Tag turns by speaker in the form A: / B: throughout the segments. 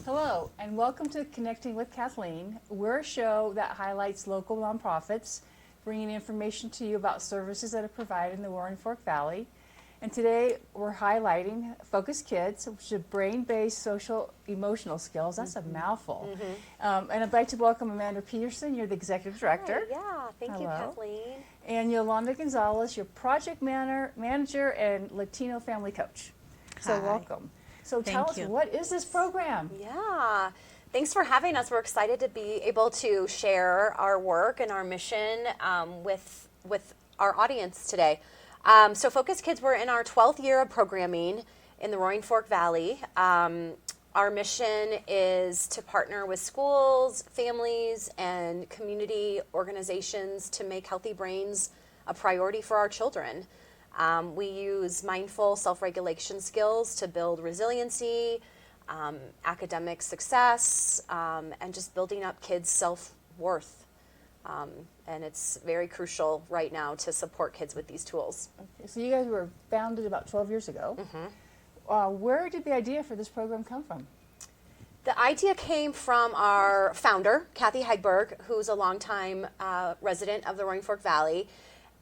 A: Hello, and welcome to Connecting with Kathleen. We're a show that highlights local nonprofits, bringing information to you about services that are provided in the Roaring Fork Valley. And today we're highlighting FocusedKids, which is brain-based social emotional skills. That's a mouthful. And I'd like to welcome Amanda Peterson. You're the executive director.
B: Hi, thank you, Kathleen.
A: And Yolanda Gonzalez, your project manager and Latino family coach. So welcome. So tell us, what is this program?
B: Yeah, thanks for having us. We're excited to be able to share our work and our mission with our audience today. So FocusedKids, we're in our 12th year of programming in the Roaring Fork Valley. Our mission is to partner with schools, families, and community organizations to make healthy brains a priority for our children. We use mindful self-regulation skills to build resiliency, academic success, and just building up kids' self-worth. And it's very crucial right now to support kids with these tools.
A: Okay, so you guys were founded about 12 years ago. Where did the idea for this program come from?
B: The idea came from our founder, Kathy Hegberg, who's a longtime resident of the Roaring Fork Valley.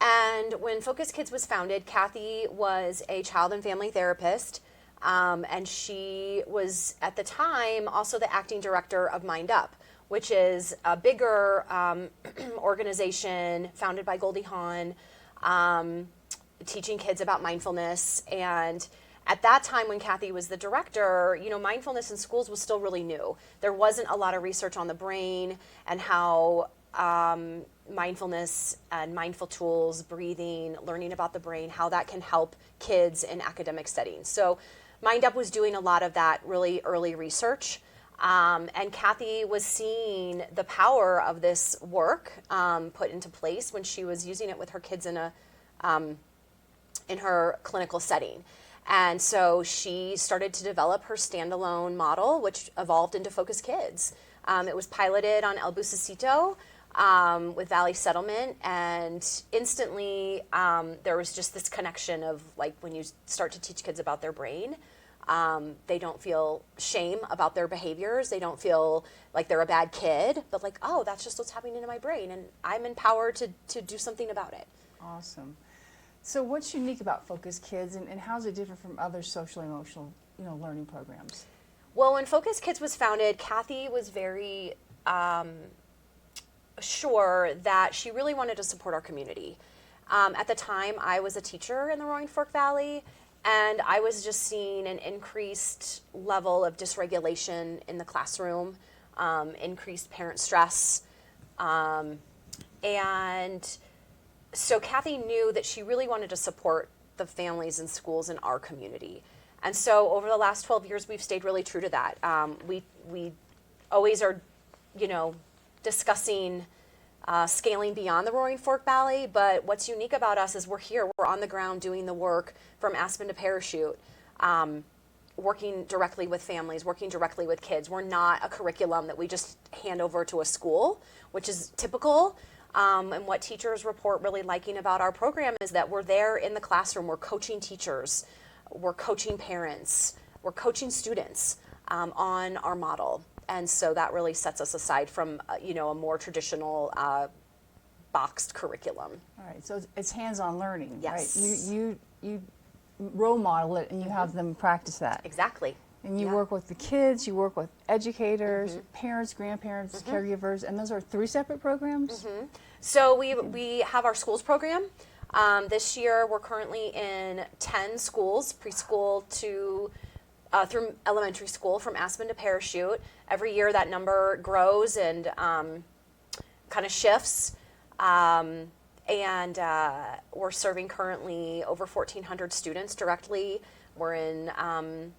B: And when FocusedKids was founded, Kathy was a child and family therapist, and she was, at the time, also the acting director of Mind Up, which is a bigger organization founded by Goldie Hawn, teaching kids about mindfulness. And at that time, when Kathy was the director, mindfulness in schools was still really new. There wasn't a lot of research on the brain and how mindfulness and mindful tools, breathing, learning about the brain, how that can help kids in academic settings. So Mind Up was doing a lot of that really early research. And Kathy was seeing the power of this work put into place when she was using it with her kids in her clinical setting. And so she started to develop her standalone model, which evolved into FocusedKids. It was piloted on El Bucecito with Valley Settlement, and instantly there was just this connection of, like, when you start to teach kids about their brain, they don't feel shame about their behaviors. They don't feel like they're a bad kid, but like, oh, that's just what's happening in my brain, and I'm empowered to do something about it.
A: Awesome. So what's unique about FocusedKids, and how is it different from other social emotional learning programs?
B: Well, when FocusedKids was founded, Kathy was very sure that she really wanted to support our community. At the time, I was a teacher in the Roaring Fork Valley, and I was just seeing an increased level of dysregulation in the classroom, increased parent stress, and so Kathy knew that she really wanted to support the families and schools in our community. And so over the last 12 years, we've stayed really true to that. We always are, discussing scaling beyond the Roaring Fork Valley, but what's unique about us is we're here, we're on the ground doing the work from Aspen to Parachute, working directly with families, working directly with kids. We're not a curriculum that we just hand over to a school, which is typical. And what teachers report really liking about our program is that we're there in the classroom, we're coaching teachers, we're coaching parents, we're coaching students on our model. And so that really sets us aside from, a more traditional boxed curriculum.
A: All right, so it's hands-on learning,
B: yes.
A: Right? You role model it, and you have them practice that.
B: Exactly.
A: And you work with the kids, you work with educators, parents, grandparents, caregivers, and those are 3 separate programs?
B: So we have our schools program. This year we're currently in 10 schools, preschool to through elementary school, from Aspen to Parachute. Every year that number grows and kind of shifts. And we're serving currently over 1,400 students directly. We're in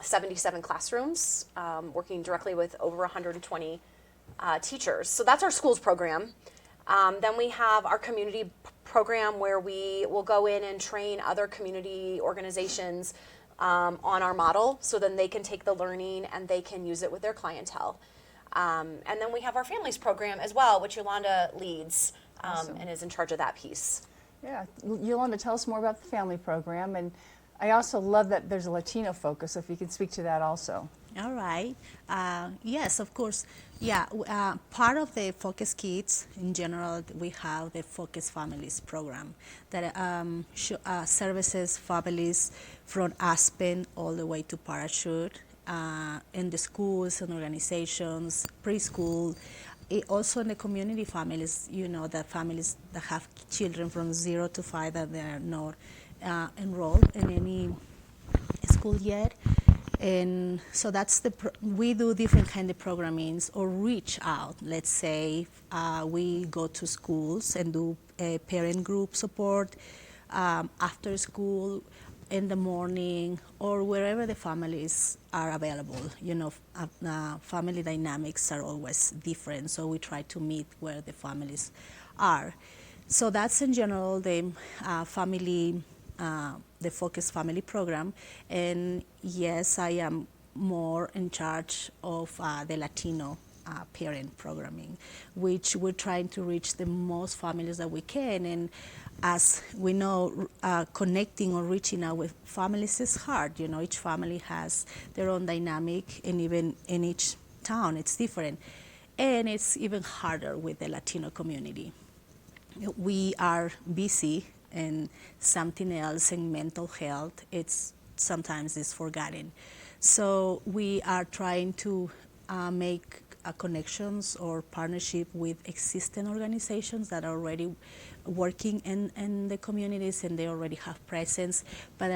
B: 77 classrooms, working directly with over 120 teachers. So that's our schools program. Then we have our community program, where we will go in and train other community organizations on our model, so then they can take the learning and they can use it with their clientele. And then we have our families program as well, which Yolanda leads and is in charge of that piece.
A: Yeah, Yolanda, tell us more about the family program, and I also love that there's a Latino focus, if you can speak to that also.
C: All right. Yes, of course. Yeah, part of the Focus Kids in general, we have the Focus Families program that services families from Aspen all the way to Parachute in the schools and organizations, preschool. Also in the community families, the families that have children from 0 to 5 that they are not enrolled in any school yet. And so that's we do different kind of programmings or reach out. Let's say we go to schools and do a parent group support after school, in the morning, or wherever the families are available. Family dynamics are always different, so we try to meet where the families are. So that's in general the the Focus Family Program. And yes, I am more in charge of the Latino parent programming, which we're trying to reach the most families that we can. And as we know, connecting or reaching out with families is hard. Each family has their own dynamic, and even in each town, it's different. And it's even harder with the Latino community. We are busy, and something else in mental health, sometimes it's forgotten. So we are trying to make connections or partnership with existing organizations that are already working in the communities, and they already have presence, but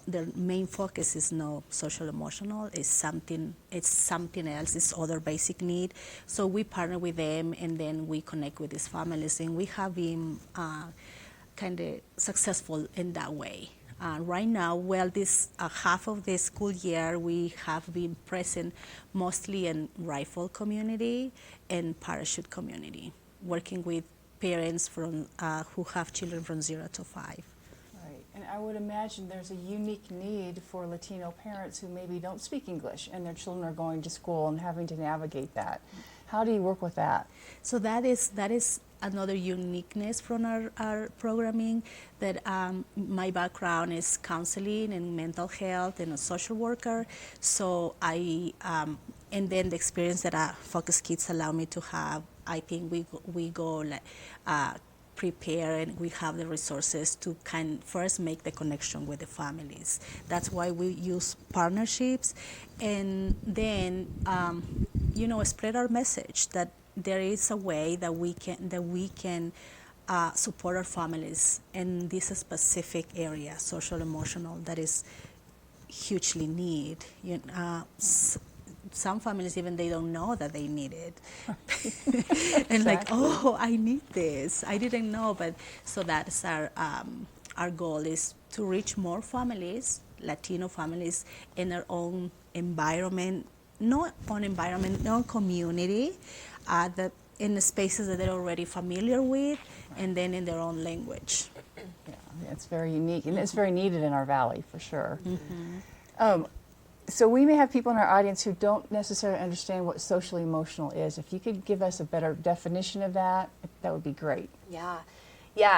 C: their main focus is no social emotional. It's something else. It's other basic need. So we partner with them, and then we connect with these families, and we have been kind of successful in that way. Right now, this half of the school year, we have been present mostly in Rifle community and Parachute community, working with parents from who have children from 0 to 5.
A: Right. And I would imagine there's a unique need for Latino parents who maybe don't speak English and their children are going to school and having to navigate that. How do you work with that?
C: So that is another uniqueness from our programming, that my background is counseling and mental health and a social worker. So and then the experience that Focus Kids allow me to have, I think we go prepare, and we have the resources to first make the connection with the families. That's why we use partnerships, and then spread our message that there is a way that we can support our families in this specific area, social emotional, that is hugely need. Some families, even they don't know that they need it. And like, oh, I need this. I didn't know, but so that's our goal, is to reach more families, Latino families, in their own environment, not community, that in the spaces that they're already familiar with, and then in their own language.
A: Yeah, it's very unique, and it's very needed in our valley for sure. Mm-hmm. So we may have people in our audience who don't necessarily understand what social emotional is. If you could give us a better definition of that, that would be great.
B: Yeah,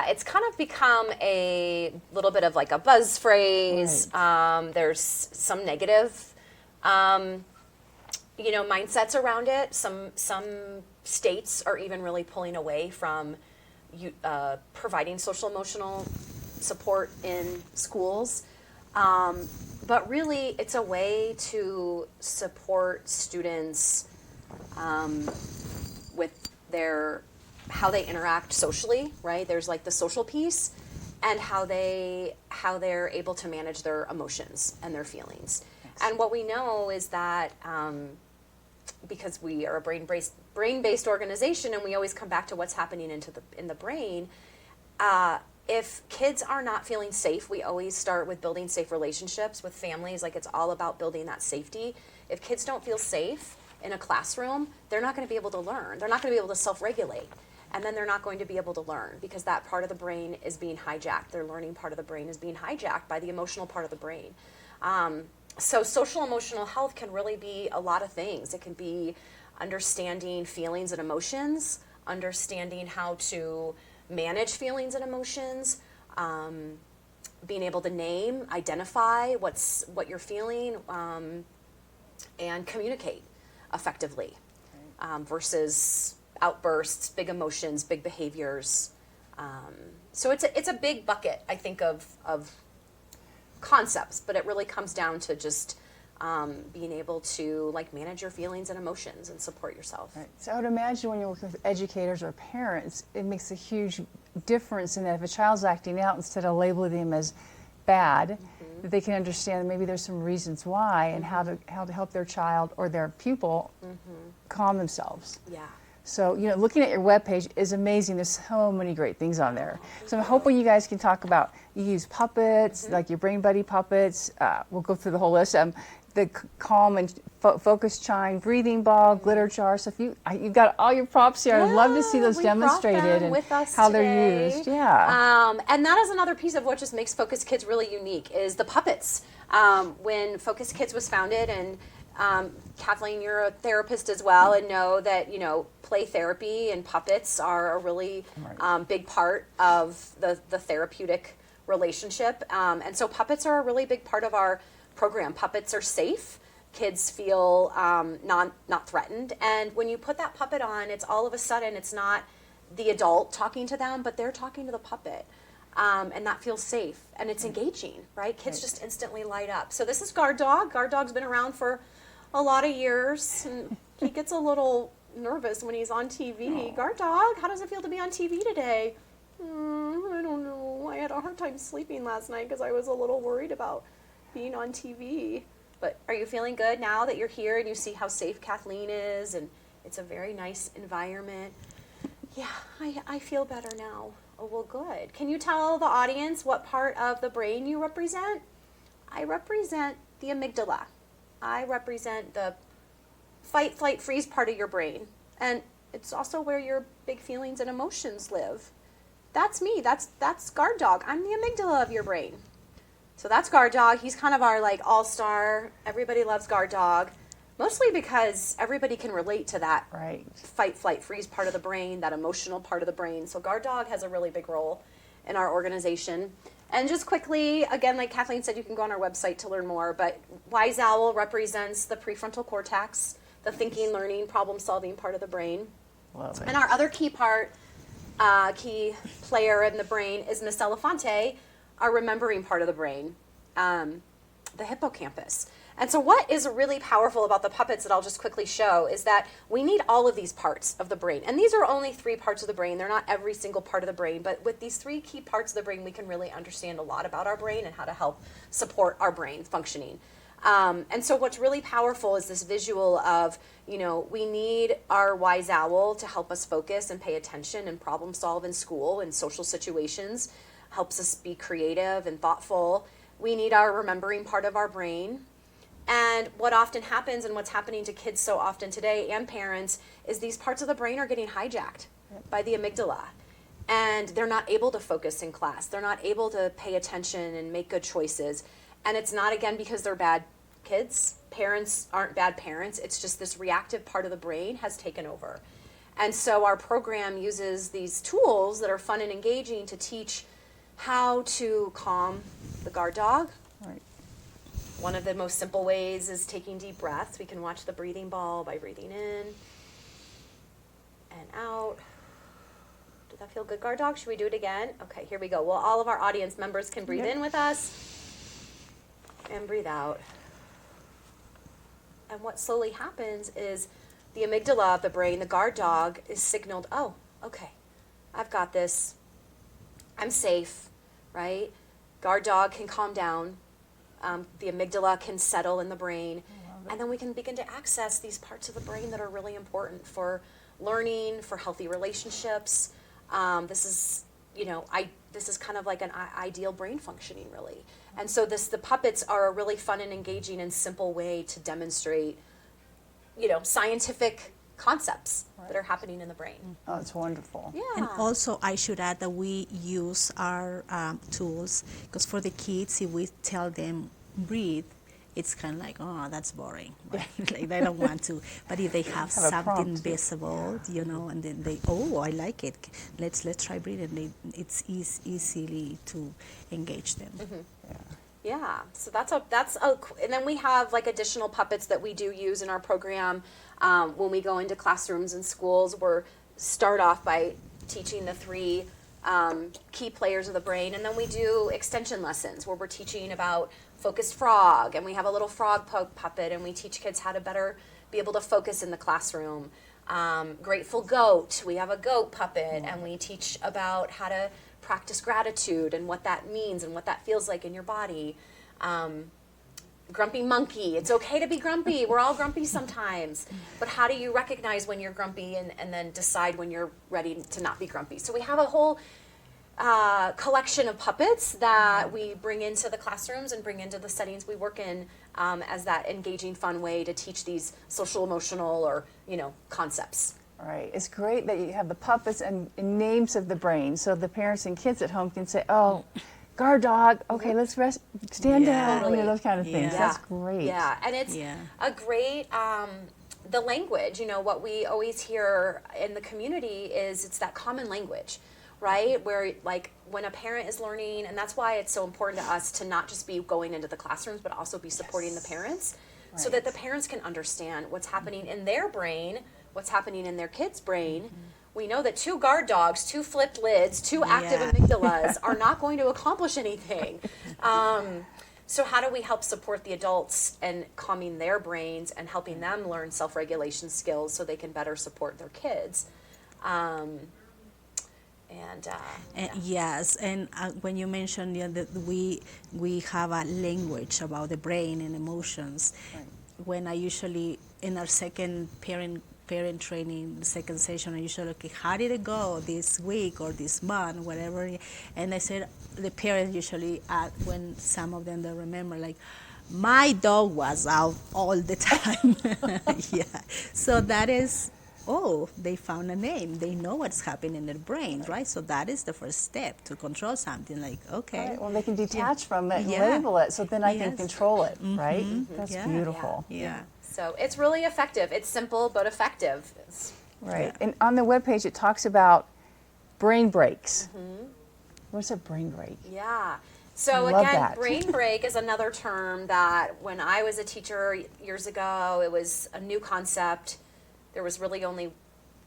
B: it's kind of become a little bit of like a buzz phrase. Right. There's some negative, mindsets around it. Some states are even really pulling away from providing social emotional support in schools. But really, it's a way to support students with how they interact socially, right? There's like the social piece, and how they're able to manage their emotions and their feelings. Yes. And what we know is that because we are a brain-based organization, and we always come back to what's happening in the brain. If kids are not feeling safe, we always start with building safe relationships with families. Like, it's all about building that safety. If kids don't feel safe in a classroom, they're not going to be able to learn. They're not going to be able to self-regulate. And then they're not going to be able to learn, because that part of the brain is being hijacked. Their learning part of the brain is being hijacked by the emotional part of the brain. So social emotional health can really be a lot of things. It can be understanding feelings and emotions, understanding how to manage feelings and emotions, being able to identify what you're feeling, and communicate effectively versus outbursts, big emotions, big behaviors. So it's a big bucket, I think, of concepts, but it really comes down to just being able to like manage your feelings and emotions and support yourself.
A: Right. So I would imagine when you're working with educators or parents, it makes a huge difference in that if a child's acting out, instead of labeling them as bad, that they can understand that maybe there's some reasons why and how to help their child or their pupil calm themselves.
B: Yeah.
A: So, you know, looking at your webpage is amazing. There's so many great things on there. So I'm hoping you guys can talk about, you use puppets, like your Brain Buddy puppets. We'll go through the whole list. The calm and focus chime, breathing ball, glitter jar. So if you've got all your props here, I'd love to see those
B: we
A: demonstrated
B: brought them
A: and
B: with us
A: how
B: today.
A: they're used. Yeah.
B: And that is another piece of what just makes Focus Kids really unique is the puppets. When Focus Kids was founded, and Kathleen, you're a therapist as well, and know that, you know, play therapy and puppets are a really big part of the therapeutic relationship. And so puppets are a really big part of our program. Puppets are safe. Kids feel not threatened. And when you put that puppet on, it's all of a sudden, it's not the adult talking to them, but they're talking to the puppet. And that feels safe. And it's engaging, right? Kids just instantly light up. So this is Guard Dog. Guard Dog's been around for a lot of years. And he gets a little nervous when he's on TV. Guard Dog, how does it feel to be on TV today? I don't know. I had a hard time sleeping last night because I was a little worried about being on TV. But are you feeling good now that you're here and you see how safe Kathleen is, and it's a very nice environment? Yeah, I feel better now. Oh, well, good. Can you tell the audience what part of the brain you represent? I represent the amygdala. I represent the fight, flight, freeze part of your brain. And it's also where your big feelings and emotions live. That's me. That's Guard Dog. I'm the amygdala of your brain. So that's Guard Dog. He's kind of our like all-star. Everybody loves Guard Dog, mostly because everybody can relate to that fight, flight, freeze part of the brain, that emotional part of the brain. So Guard Dog has a really big role in our organization. And just quickly, again, like Kathleen said, you can go on our website to learn more, but Wise Owl represents the prefrontal cortex, the thinking, learning, problem-solving part of the brain.
A: Love it.
B: And our other key player in the brain is Miss Elefante, our remembering part of the brain, the hippocampus. And so what is really powerful about the puppets that I'll just quickly show is that we need all of these parts of the brain. And these are only 3 parts of the brain. They're not every single part of the brain, but with these 3 key parts of the brain, we can really understand a lot about our brain and how to help support our brain functioning. And so what's really powerful is this visual of, you know, we need our Wise Owl to help us focus and pay attention and problem solve in school and social situations, helps us be creative and thoughtful. We need our remembering part of our brain. And what often happens, and what's happening to kids so often today and parents, is these parts of the brain are getting hijacked by the amygdala. And they're not able to focus in class. They're not able to pay attention and make good choices. And it's not, again, because they're bad kids. Parents aren't bad parents. It's just this reactive part of the brain has taken over. And so our program uses these tools that are fun and engaging to teach how to calm the Guard Dog.
A: Right.
B: One of the most simple ways is taking deep breaths. We can watch the breathing ball by breathing in and out. Did that feel good, Guard Dog? Should we do it again? Okay, here we go. Well, all of our audience members can breathe in with us and breathe out. And what slowly happens is the amygdala of the brain, the Guard Dog, is signaled, oh, okay, I've got this. I'm safe, right? Guard Dog can calm down. The amygdala can settle in the brain. And then we can begin to access these parts of the brain that are really important for learning, for healthy relationships. This is, you know, this is kind of like an ideal brain functioning, really. And so the puppets are a really fun and engaging and simple way to demonstrate, you know, scientific concepts that are happening in the brain.
A: Oh, it's wonderful.
B: Yeah.
C: And also, I should add that we use our tools because for the kids, if we tell them breathe, it's kind of like, oh, that's boring, right? Like they don't want to. But if they have
A: Have a
C: something
A: prompt.
C: visible, you know, and then they, oh, I like it. Let's try breathing. It's easily to engage them.
B: Mm-hmm.
A: Yeah.
B: Yeah, so and then we have like additional puppets that we do use in our program when we go into classrooms and schools. We're start off by teaching the 3 key players of the brain, and then we do extension lessons where we're teaching about focused frog, and we have a little frog puppet, and we teach kids how to better be able to focus in the classroom. Grateful goat, we have a goat puppet, and we teach about how to practice gratitude and what that means and what that feels like in your body. Grumpy monkey, it's okay to be grumpy. We're all grumpy sometimes. But how do you recognize when you're grumpy and then decide when you're ready to not be grumpy? So we have a whole collection of puppets that we bring into the classrooms and bring into the settings we work in as that engaging, fun way to teach these social, emotional, or, concepts.
A: Right. It's great that you have the puppets and names of the brain, so the parents and kids at home can say, "Oh, guard dog. Okay, let's rest. Stand down."
B: Totally.
A: Those kind of things.
C: Yeah.
A: That's great.
B: Yeah, and it's a great the language. What we always hear in the community is it's that common language, right? Where like when a parent is learning, and that's why it's so important to us to not just be going into the classrooms, but also be supporting the parents, so that the parents can understand what's happening in their brain, what's happening in their kid's brain. We know that 2 guard dogs, 2 flipped lids, 2 active amygdalas are not going to accomplish anything. So how do we help support the adults and calming their brains and helping them learn self-regulation skills so they can better support their kids?
C: Yes, and when you mentioned that we have a language about the brain and emotions, when I usually in our second parent training, the second session, I usually okay, how did it go this week or this month, whatever, and I said the parents usually when some of them don't remember, like, my dog was out all the time. Yeah, so that is. Oh, they found a name. They know what's happening in their brains, right? So that is the first step to control something. Like, okay.
A: Right. Well, they can detach from it and label it, so then I can control it, right? That's beautiful.
C: Yeah.
B: So it's really effective. It's simple but effective.
A: Right. And on the webpage, it talks about brain breaks. What's a brain break?
B: Yeah. So
A: Love
B: again,
A: that.
B: brain break is another term that when I was a teacher years ago, it was a new concept. There was really only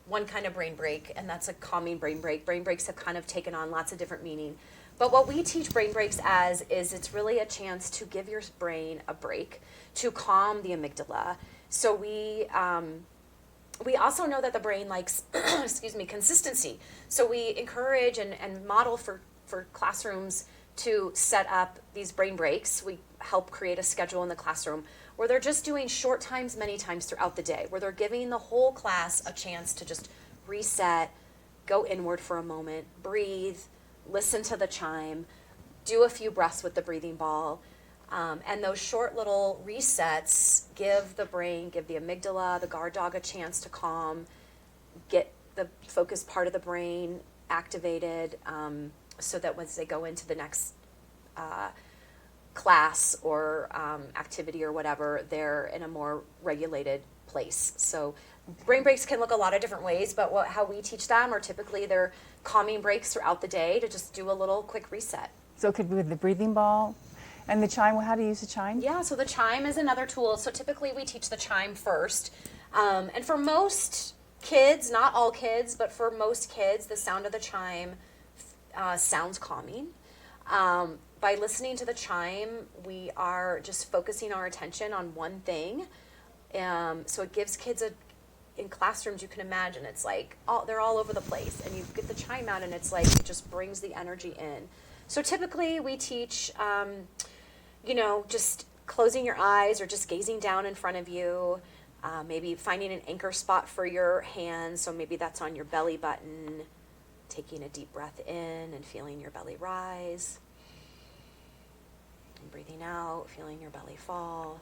B: one kind of brain break, and that's a calming brain break. Brain breaks have kind of taken on lots of different meaning. But what we teach brain breaks as is it's really a chance to give your brain a break, to calm the amygdala. So we also know that the brain likes, consistency. So we encourage and model for classrooms to set up these brain breaks. We help create a schedule in the classroom where they're just doing short times many times throughout the day, where they're giving the whole class a chance to just reset, go inward for a moment, breathe, listen to the chime, do a few breaths with the breathing ball. And those short little resets give the brain, give the amygdala, the guard dog a chance to calm, get the focused part of the brain activated, so that once they go into the next class or activity or whatever, they're in a more regulated place. So brain breaks can look a lot of different ways, but how we teach them are typically they're calming breaks throughout the day to just do a little quick reset.
A: So it could be with the breathing ball and the chime. How to use the chime?
B: Yeah, so the chime is another tool. So typically we teach the chime first. And for most kids, not all kids, but for most kids, the sound of the chime sounds calming. By listening to the chime, we are just focusing our attention on one thing. So it gives kids in classrooms, you can imagine, it's like they're all over the place, and you get the chime out, and it's like it just brings the energy in. So typically we teach, just closing your eyes or just gazing down in front of you, maybe finding an anchor spot for your hands. So maybe that's on your belly button, taking a deep breath in and feeling your belly rise. And breathing out, feeling your belly fall.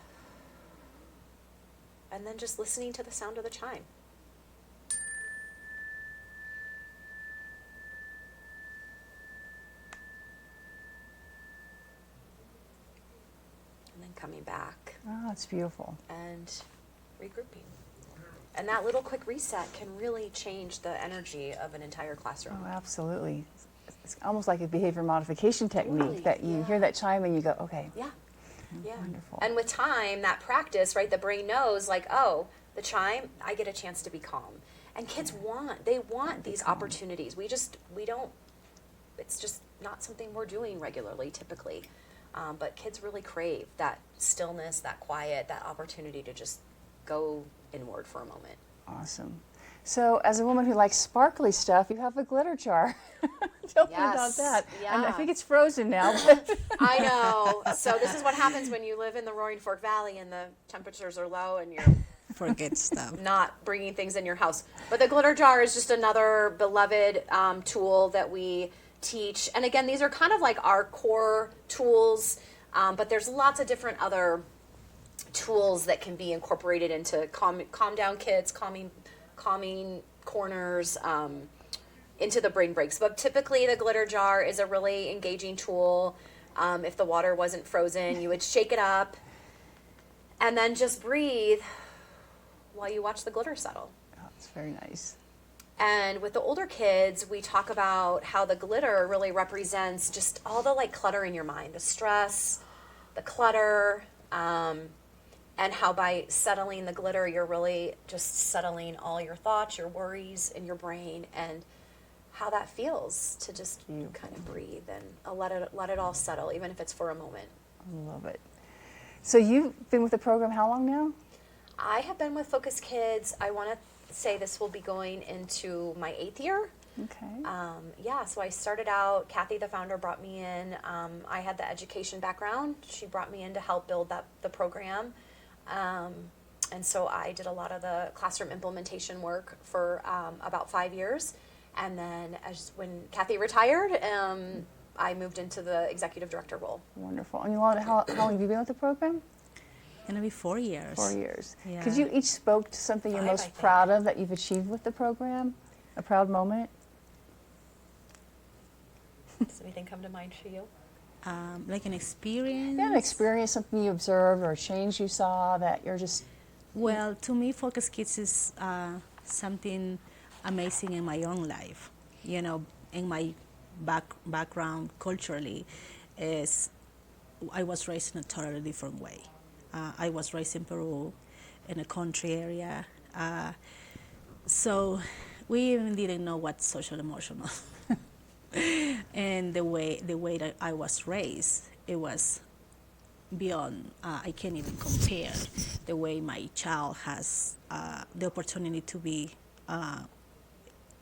B: And then just listening to the sound of the chime. And then coming back.
A: Oh, that's beautiful.
B: And regrouping. And that little quick reset can really change the energy of an entire classroom.
A: Oh, absolutely. It's almost like a behavior modification technique
B: Totally,
A: that you hear that chime and you go, okay.
B: Yeah. Yeah.
A: Wonderful.
B: And with time, that practice, right, the brain knows like, oh, the chime, I get a chance to be calm. And kids want these opportunities. We don't, it's just not something we're doing regularly typically. But kids really crave that stillness, that quiet, that opportunity to just go inward for a moment.
A: Awesome. So, as a woman who likes sparkly stuff, you have a glitter jar. Tell me about
B: Yes,
A: that. And I
B: yeah.
A: think it's frozen now. But
B: I know. So this is what happens when you live in the Roaring Fork Valley and the temperatures are low and you're
C: Forget stuff.
B: not bringing things in your house. But the glitter jar is just another beloved tool that we teach. And again, these are kind of like our core tools, but there's lots of different other tools that can be incorporated into calm down kids, calming corners, into the brain breaks. But typically the glitter jar is a really engaging tool. If the water wasn't frozen, you would shake it up and then just breathe while you watch the glitter settle.
A: oh, it's very nice.
B: And with the older kids, we talk about how the glitter really represents just all the like clutter in your mind, the stress, the clutter, and how by settling the glitter, you're really just settling all your thoughts, your worries in your brain, and how that feels to just kind of breathe and let it all settle, even if it's for a moment.
A: I love it. So, you've been with the program how long now?
B: I have been with Focused Kids. I want to say this will be going into my 8th year.
A: Okay.
B: So I started out, Kathy, the founder, brought me in. I had the education background. She brought me in to help build the program. And so I did a lot of the classroom implementation work for about 5 years. And then when Kathy retired, I moved into the executive director role.
A: Wonderful. And Yolanda, how long have you been with the program?
C: Gonna be 4 years.
A: 4 years.
C: Yeah.
A: Could you each spoke to something you're
B: 5, I
A: most
B: think.
A: proud of that you've achieved with the program? A proud moment?
B: Does anything come to mind for you?
C: Like an experience.
A: Yeah, an experience, something you observed or a change you saw that you're just,
C: Well, to me, Focus Kids is something amazing in my own life. You know, in my background culturally, is I was raised in a totally different way. I was raised in Peru, in a country area, so we even didn't know what social emotional. And the way that I was raised, it was beyond. I can't even compare the way my child has the opportunity to be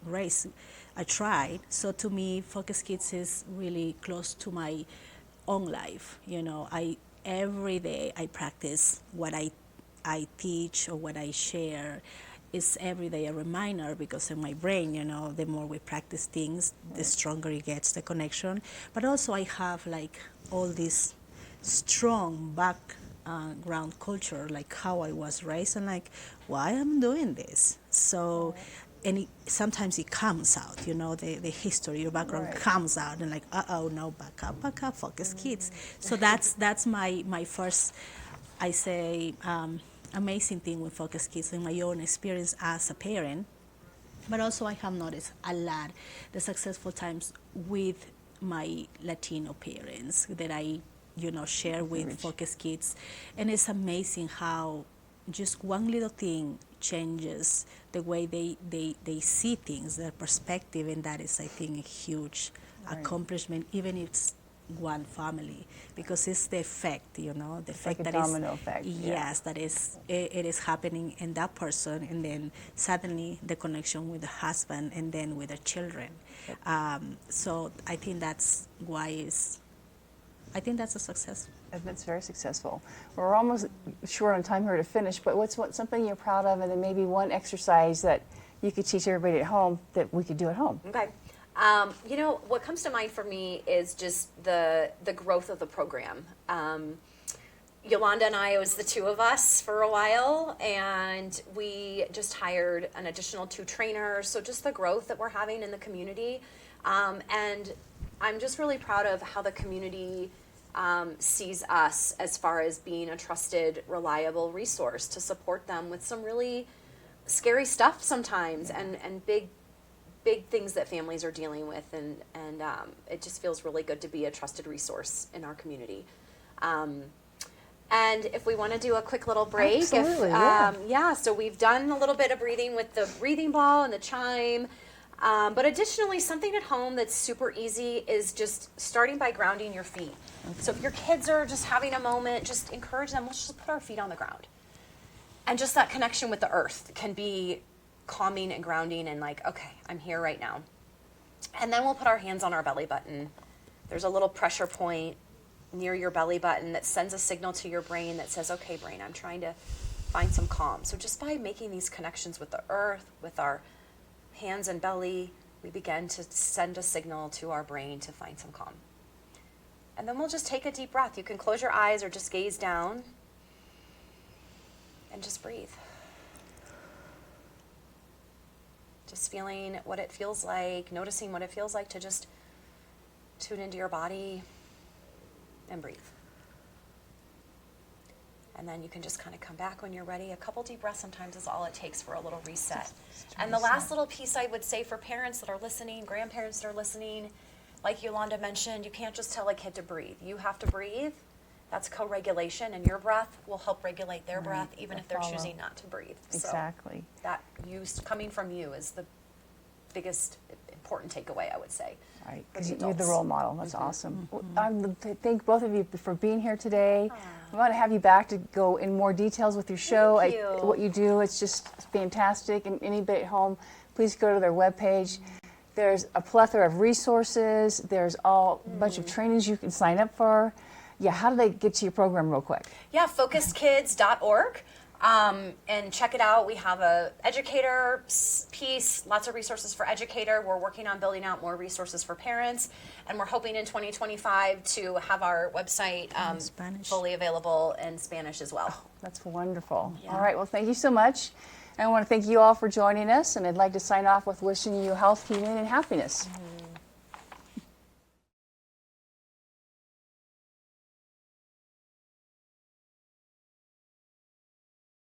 C: raised. I tried. So to me, Focus Kids is really close to my own life. You know, every day I practice what I teach or what I share. Is every day a reminder, because in my brain, you know, the more we practice things, the stronger it gets, the connection. But also I have like all this strong background culture, like how I was raised and like why I'm doing this. So, and sometimes it comes out, you know, the history, your background
A: Right.
C: comes out and like, no, back up, Focus Kids. So that's my first, I say, amazing thing with Focus Kids in my own experience as a parent. But also I have noticed a lot the successful times with my Latino parents that I, you know, share with Focus Kids. And it's amazing how just one little thing changes the way they see things, their perspective, and that is, I think, a huge accomplishment, even if it's one family, because it's the effect, you know, the effect
A: like a
C: that is
A: domino effect, yeah.
C: yes, that is it is happening in that person, and then suddenly the connection with the husband, and then with the children. So I think that's why I think that's a success.
A: that's very successful. We're almost short on time here to finish, but what's something you're proud of, and then maybe one exercise that you could teach everybody at home that we could do at home?
B: Okay. You know, what comes to mind for me is just the growth of the program. Yolanda and I, it was the two of us for a while, and we just hired an additional 2 trainers. So just the growth that we're having in the community. And I'm just really proud of how the community sees us as far as being a trusted, reliable resource to support them with some really scary stuff sometimes, and big big things that families are dealing with, and it just feels really good to be a trusted resource in our community. And if we want to do a quick little break,
A: Absolutely,
B: so we've done a little bit of breathing with the breathing ball and the chime. But additionally, something at home that's super easy is just starting by grounding your feet. Okay. So if your kids are just having a moment, just encourage them, let's just put our feet on the ground. And just that connection with the earth can be calming and grounding and like, okay, I'm here right now. And then we'll put our hands on our belly button. There's a little pressure point near your belly button that sends a signal to your brain that says, okay, brain, I'm trying to find some calm. So just by making these connections with the earth, with our hands and belly, we begin to send a signal to our brain to find some calm. And then we'll just take a deep breath. You can close your eyes or just gaze down and just breathe. Just feeling what it feels like, noticing what it feels like to just tune into your body and breathe. And then you can just kind of come back when you're ready. A couple deep breaths sometimes is all it takes for a little reset. And the last little piece I would say for parents that are listening, grandparents that are listening, like Yolanda mentioned, you can't just tell a kid to breathe. You have to breathe. That's co-regulation, and your breath will help regulate their breath even if they're choosing not to breathe.
A: Exactly.
B: So that coming from you is the biggest important takeaway, I would say.
A: Right, because you're the role model. That's awesome. Well, I thank both of you for being here today. I want to have you back to go in more details with your show.
B: Thank you.
A: What you do, it's just fantastic. And anybody at home, please go to their webpage. There's a plethora of resources. There's a bunch of trainings you can sign up for. Yeah, how do they get to your program real quick?
B: Yeah, FocusedKids.org. And check it out. We have a educator piece, lots of resources for educator. We're working on building out more resources for parents, and we're hoping in 2025 to have our website fully available in Spanish as well.
A: Oh, that's wonderful.
B: Yeah.
A: All right, well, thank you so much. And I want to thank you all for joining us, and I'd like to sign off with wishing you health, healing, and happiness.